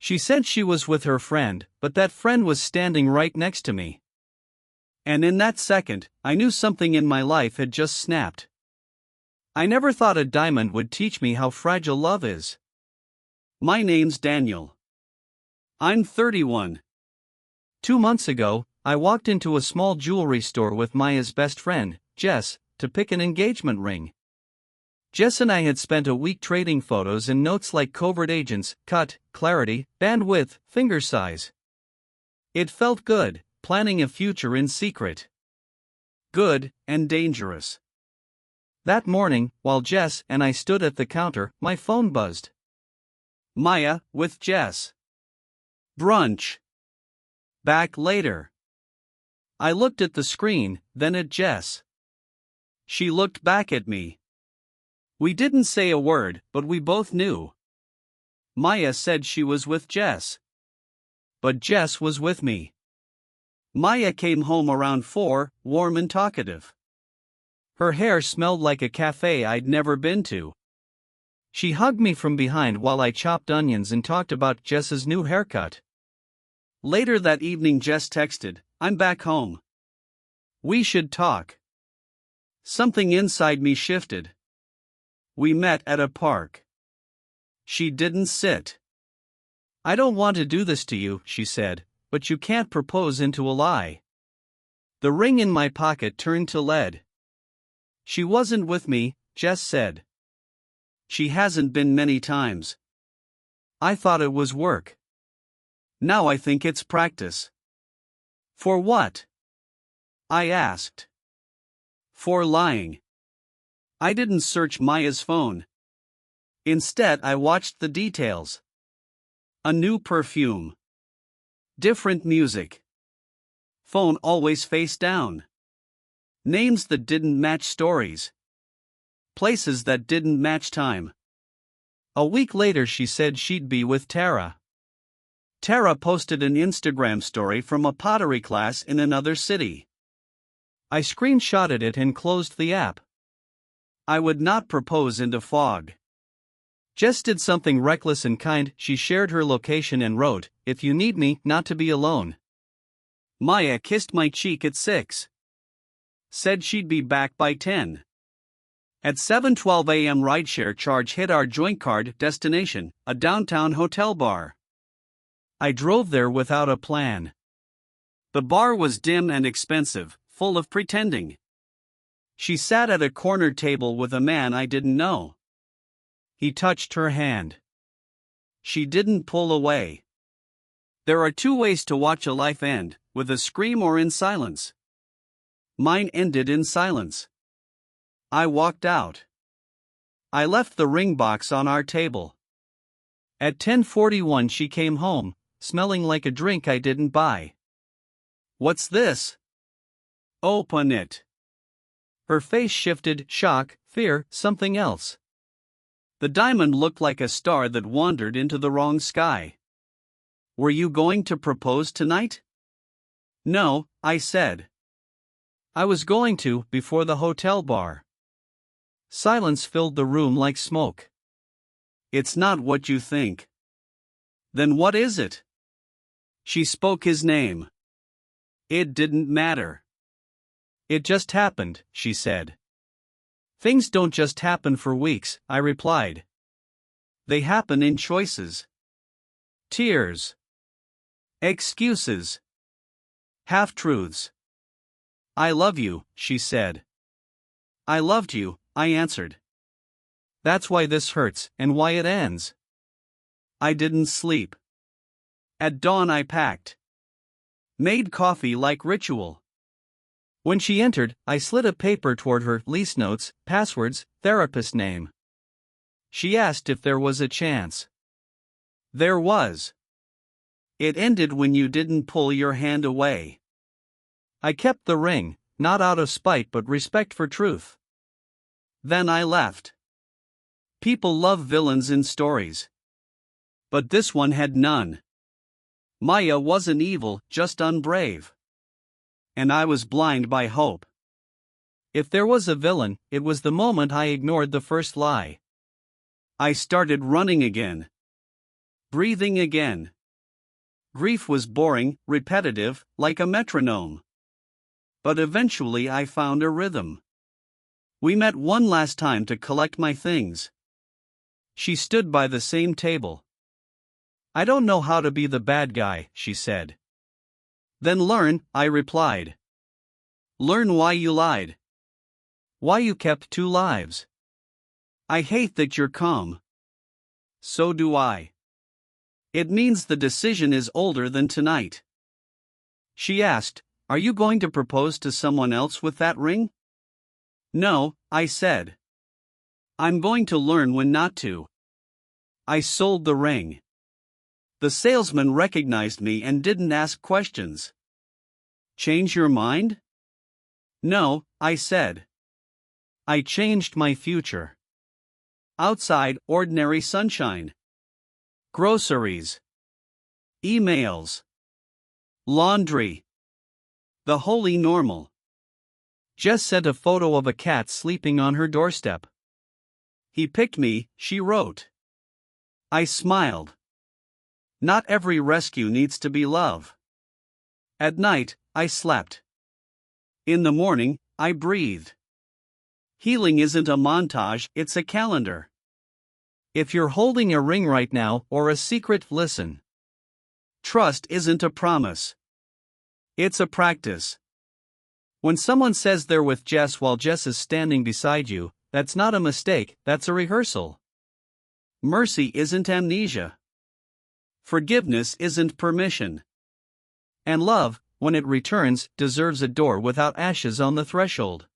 She said she was with her friend, but that friend was standing right next to me. And in that second, I knew something in my life had just snapped. I never thought a diamond would teach me how fragile love is. My name's Daniel. I'm 31. 2 months ago, I walked into a small jewelry store with Maya's best friend, Jess, to pick an engagement ring. Jess and I had spent a week trading photos and notes like covert agents, cut, clarity, bandwidth, finger size. It felt good, planning a future in secret. Good, and dangerous. That morning, while Jess and I stood at the counter, my phone buzzed. Maya, with Jess. Brunch. Back later. I looked at the screen, then at Jess. She looked back at me. We didn't say a word, but we both knew. Maya said she was with Jess. But Jess was with me. Maya came home around 4, warm and talkative. Her hair smelled like a cafe I'd never been to. She hugged me from behind while I chopped onions and talked about Jess's new haircut. Later that evening Jess texted, "I'm back home. We should talk." Something inside me shifted. We met at a park. She didn't sit. "I don't want to do this to you," she said, "but you can't propose into a lie." The ring in my pocket turned to lead. She wasn't with me, Jess said. She hasn't been many times. I thought it was work. Now I think it's practice. For what? I asked. For lying. I didn't search Maya's phone. Instead, I watched the details. A new perfume. Different music. Phone always face down. Names that didn't match stories. Places that didn't match time. A week later she said she'd be with Tara. Tara posted an Instagram story from a pottery class in another city. I screenshotted it and closed the app. I would not propose into fog. Jess did something reckless and kind. She shared her location and wrote, "If you need me, not to be alone." Maya kissed my cheek at 6. Said she'd be back by 10. At 7:12 a.m. rideshare charge hit our joint card destination, a downtown hotel bar. I drove there without a plan. The bar was dim and expensive, full of pretending. She sat at a corner table with a man I didn't know. He touched her hand. She didn't pull away. There are two ways to watch a life end, with a scream or in silence. Mine ended in silence. I walked out. I left the ring box on our table. At 10:41 she came home, smelling like a drink I didn't buy. "What's this?" "Open it." Her face shifted, shock, fear, something else. The diamond looked like a star that wandered into the wrong sky. "Were you going to propose tonight?" "No," I said. "I was going to, before the hotel bar." Silence filled the room like smoke. "It's not what you think." "Then what is it?" She spoke his name. It didn't matter. "It just happened," she said. "Things don't just happen for weeks," I replied. "They happen in choices. Tears. Excuses. Half-truths." "I love you," she said. "I loved you," I answered. "That's why this hurts, and why it ends." I didn't sleep. At dawn I packed. Made coffee like ritual. When she entered, I slid a paper toward her, lease notes, passwords, therapist name. She asked if there was a chance. There was. "It ended when you didn't pull your hand away." I kept the ring, not out of spite but respect for truth. Then I left. People love villains in stories. But this one had none. Maya wasn't evil, just unbrave. And I was blind by hope. If there was a villain, it was the moment I ignored the first lie. I started running again. Breathing again. Grief was boring, repetitive, like a metronome. But eventually I found a rhythm. We met one last time to collect my things. She stood by the same table. I don't know how to be the bad guy, she said. Then learn, I replied. Learn why you lied. Why you kept two lives. I hate that you're calm. So do I. It means the decision is older than tonight. She asked, Are you going to propose to someone else with that ring? No, I said. I'm going to learn when not to. I sold the ring. The salesman recognized me and didn't ask questions. Change your mind? No, I said. I changed my future. Outside, ordinary sunshine. Groceries. Emails. Laundry. The holy normal. Jess sent a photo of a cat sleeping on her doorstep. He picked me, she wrote. I smiled. Not every rescue needs to be love. At night, I slept. In the morning, I breathed. Healing isn't a montage, it's a calendar. If you're holding a ring right now or a secret, listen. Trust isn't a promise. It's a practice. When someone says they're with Jess while Jess is standing beside you, that's not a mistake, that's a rehearsal. Mercy isn't amnesia. Forgiveness isn't permission. And love, when it returns, deserves a door without ashes on the threshold.